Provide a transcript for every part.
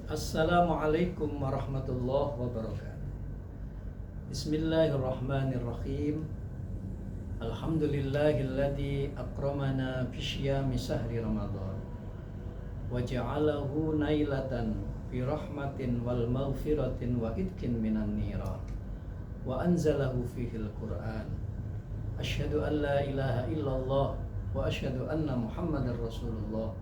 Assalamualaikum warahmatullahi wabarakatuh. Bismillahirrahmanirrahim. Alhamdulillahilladzi akramana fi syiyami sahri Ramadan wa ja'alahu nailatan fi rahmatin wal maghfiratin wa idkin minan niran wa anzalahu fihil Qur'an. Asyhadu an la ilaha illallah wa asyhadu anna Muhammadar Rasulullah.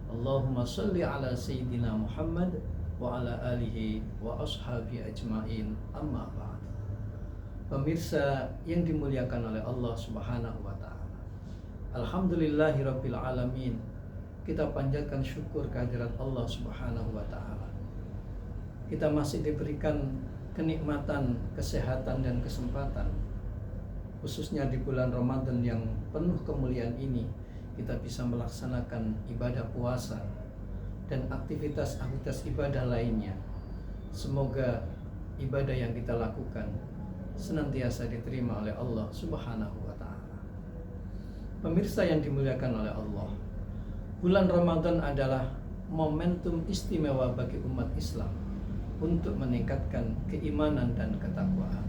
Allahumma salli ala Sayyidina Muhammad wa ala alihi wa ashabi ajma'in, amma ba'd. Pemirsa yang dimuliakan oleh Allah Subhanahu wa ta'ala, Alhamdulillahirabbil alamin. Kita panjatkan syukur kehadirat Allah Subhanahu wa ta'ala. Kita masih diberikan kenikmatan, kesehatan dan kesempatan, khususnya di bulan Ramadan yang penuh kemuliaan ini, kita bisa melaksanakan ibadah puasa dan aktivitas-aktivitas ibadah lainnya. Semoga ibadah yang kita lakukan senantiasa diterima oleh Allah Subhanahu wa ta'ala. Pemirsa yang dimuliakan oleh Allah, bulan Ramadan adalah momentum istimewa bagi umat Islam untuk meningkatkan keimanan dan ketakwaan.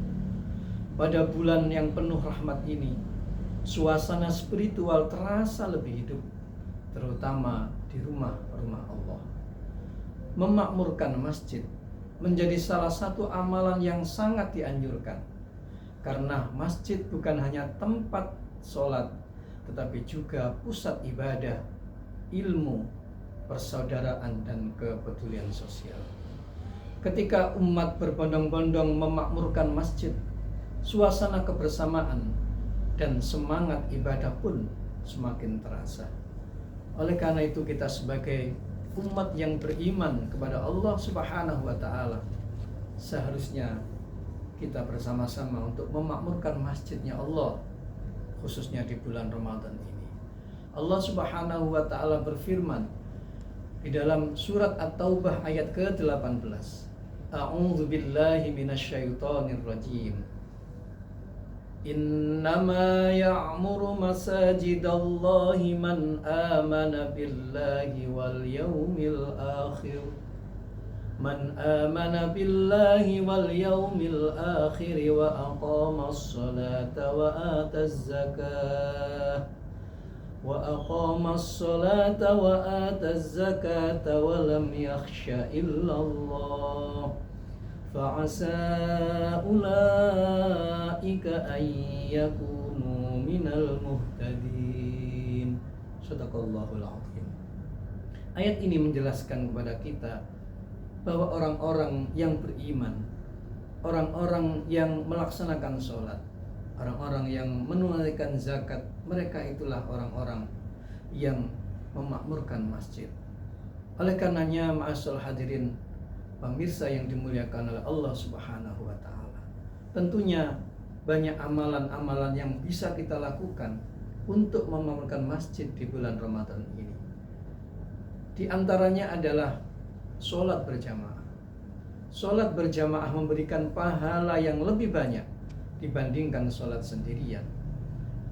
Pada bulan yang penuh rahmat ini, suasana spiritual terasa lebih hidup, terutama di rumah-rumah Allah. Memakmurkan masjid menjadi salah satu amalan yang sangat dianjurkan, karena masjid bukan hanya tempat sholat, tetapi juga pusat ibadah, ilmu, persaudaraan, dan kepedulian sosial. Ketika umat berbondong-bondong memakmurkan masjid, suasana kebersamaan dan semangat ibadah pun semakin terasa. Oleh karena itu, kita sebagai umat yang beriman kepada Allah Subhanahu wa ta'ala, seharusnya kita bersama-sama untuk memakmurkan masjidnya Allah, khususnya di bulan Ramadan ini. Allah Subhanahu wa ta'ala berfirman di dalam surat At-Taubah ayat ke-18, A'udzu billahi minasyaitonir rajim. Innama ya'muru masajidallahi man amana billahi wal yawmil akhir. Man amana billahi wal yawmil akhir wa aqamas salata wa ataz zakah. Wa aqamas salata wa ataz zakata wa lam yakhsha illallah. Fa'asa ulaika ayyakunu minal muhtadin. Shadaqallahul azim. Ayat ini menjelaskan kepada kita bahwa orang-orang yang beriman, orang-orang yang melaksanakan sholat, orang-orang yang menunaikan zakat, mereka itulah orang-orang yang memakmurkan masjid. Oleh karenanya, ma'asyiral hadirin, pemirsa yang dimuliakan oleh Allah Subhanahu wa ta'ala, tentunya banyak amalan-amalan yang bisa kita lakukan untuk memakmurkan masjid di bulan Ramadan ini. Di antaranya adalah sholat berjamaah. Sholat berjamaah memberikan pahala yang lebih banyak dibandingkan sholat sendirian.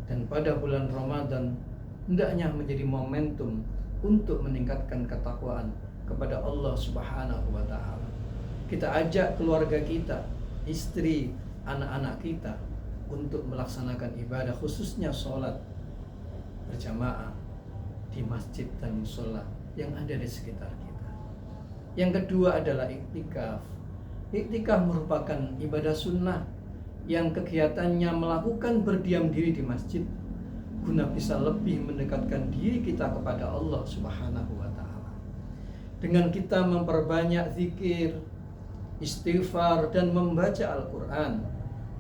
Dan pada bulan Ramadan hendaknya menjadi momentum untuk meningkatkan ketakwaan kepada Allah Subhanahu wa ta'ala. Kita ajak keluarga kita, istri, anak-anak kita untuk melaksanakan ibadah, khususnya sholat berjamaah di masjid dan mushola yang ada di sekitar kita. Yang kedua adalah iktikaf. Iktikaf merupakan ibadah sunnah yang kegiatannya melakukan berdiam diri di masjid guna bisa lebih mendekatkan diri kita kepada Allah Subhanahu wa ta'ala. Dengan kita memperbanyak zikir, istighfar, dan membaca Al-Quran,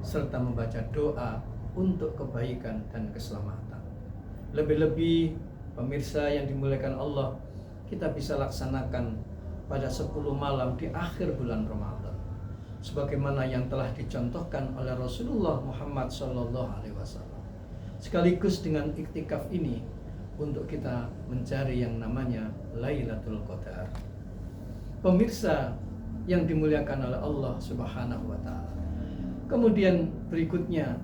serta membaca doa untuk kebaikan dan keselamatan. Lebih-lebih, pemirsa yang dimuliakan Allah, kita bisa laksanakan pada 10 malam di akhir bulan Ramadan, sebagaimana yang telah dicontohkan oleh Rasulullah Muhammad SAW. Sekaligus dengan iktikaf ini, untuk kita mencari yang namanya Lailatul Qadar. Pemirsa yang dimuliakan oleh Allah Subhanahu wa ta'ala, kemudian berikutnya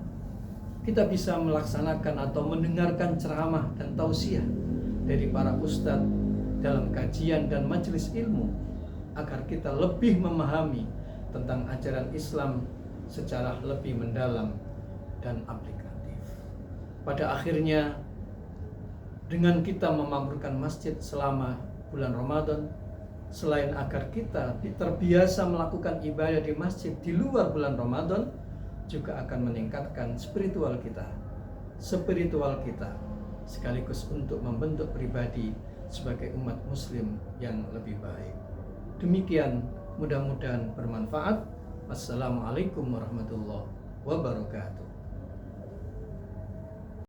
kita bisa melaksanakan atau mendengarkan ceramah dan tausiah dari para ustadz dalam kajian dan majelis ilmu agar kita lebih memahami tentang ajaran Islam secara lebih mendalam dan aplikatif. Pada akhirnya, dengan kita memakmurkan masjid selama bulan Ramadan, selain agar kita terbiasa melakukan ibadah di masjid di luar bulan Ramadan, juga akan meningkatkan spiritual kita, sekaligus untuk membentuk pribadi sebagai umat muslim yang lebih baik. Demikian, mudah-mudahan bermanfaat. Wassalamualaikum warahmatullahi wabarakatuh.